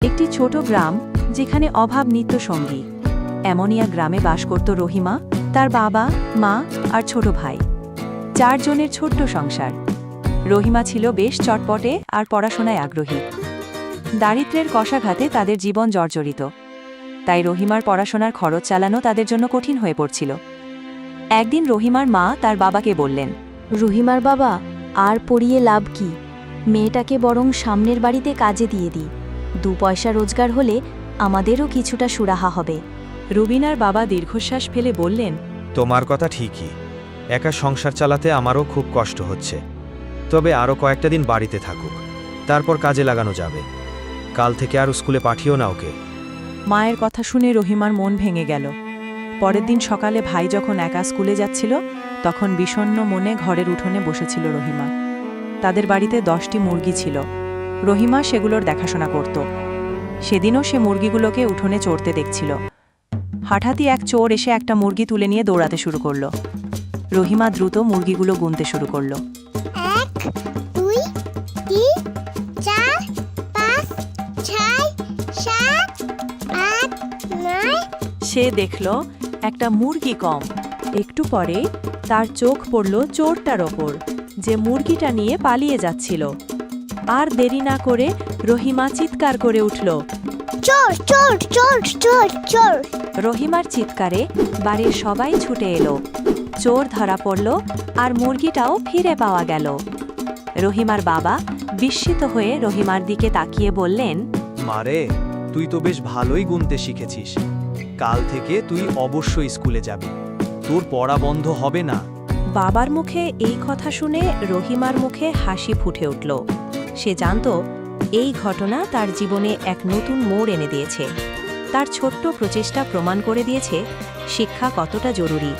একটি ছোট গ্রাম যেখানে অভাব নিত্যসঙ্গী। এমনই এক গ্রামে বাস করত রহিমা, তার বাবা, মা আর ছোট ভাই। 4 জনের ছোট্ট সংসার। রহিমা ছিল বেশ চটপটে আর পড়াশোনায় আগ্রহী। দারিদ্র্যের কষাঘাতে তাদের জীবন জর্জরিত, তাই রহিমার পড়াশোনার খরচ চালানো তাদের জন্য কঠিন হয়ে পড়ছিল। একদিন রহিমার মা তার বাবাকে বললেন, রহিমার বাবা, আর পড়িয়ে লাভ কি? মেয়েটাকে বরং সামনের বাড়িতে কাজে দিয়ে দিই। 2 পয়সা রোজগার হলে আমাদেরও কিছুটা সুরাহা হবে। রুবিনার বাবা দীর্ঘশ্বাস ফেলে বললেন, তোমার কথা ঠিকই, একা সংসার চালাতে আমারও খুব কষ্ট হচ্ছে। তবে আরও কয়েকটা দিন বাড়িতে থাকুক, তারপর কাজে লাগানো যাবে। কাল থেকে আর স্কুলে পাঠিও না ওকে। মায়ের কথা শুনে রহিমার মন ভেঙে গেল। পরের দিন সকালে ভাই যখন একা স্কুলে যাচ্ছিল, তখন বিষণ্ণ মনে ঘরের উঠোনে বসেছিল রহিমা। তাদের বাড়িতে 10টি মুরগি ছিল। রহিমা সেগুলোর দেখাশোনা করত। সেদিনও সে মুরগিগুলোকে উঠোনে চড়তে দেখছিল। হঠাৎই এক চোর এসে একটা মুরগি তুলে নিয়ে দৌড়াতে শুরু করল। রহিমা দ্রুত মুরগিগুলো গুনতে শুরু করল। 1 2 3 4 5 6 7 8 9। সে দেখল একটা মুরগি কম। একটু পরে তার চোখ পড়ল চোরটার ওপর, যে মুরগিটা নিয়ে পালিয়ে যাচ্ছিল। আর দেরি না করে রহিমা চিৎকার করে উঠল। চোর চোর চোর চোর চোর। রহিমার চিৎকারে বাড়ির সবাই ছুটে এলো। চোর ধরা পড়ল আর মুরগিটাও ফিরে পাওয়া গেল। রহিমার বাবা বিস্মিত হয়ে রহিমার দিকে তাকিয়ে বললেন, মারে, তুই তো বেশ ভালোই গুনতে শিখেছিস। কাল থেকে তুই অবশ্যই স্কুলে যাবি, তোর পড়া বন্ধ হবে না। বাবার মুখে এই কথা শুনে রহিমার মুখে হাসি ফুটে উঠল। সে জানত এই ঘটনা তার জীবনে এক নতুন মোড় এনে দিয়েছে। তার ছোট্ট প্রচেষ্টা প্রমাণ করে দিয়েছে শিক্ষা কতটা জরুরি।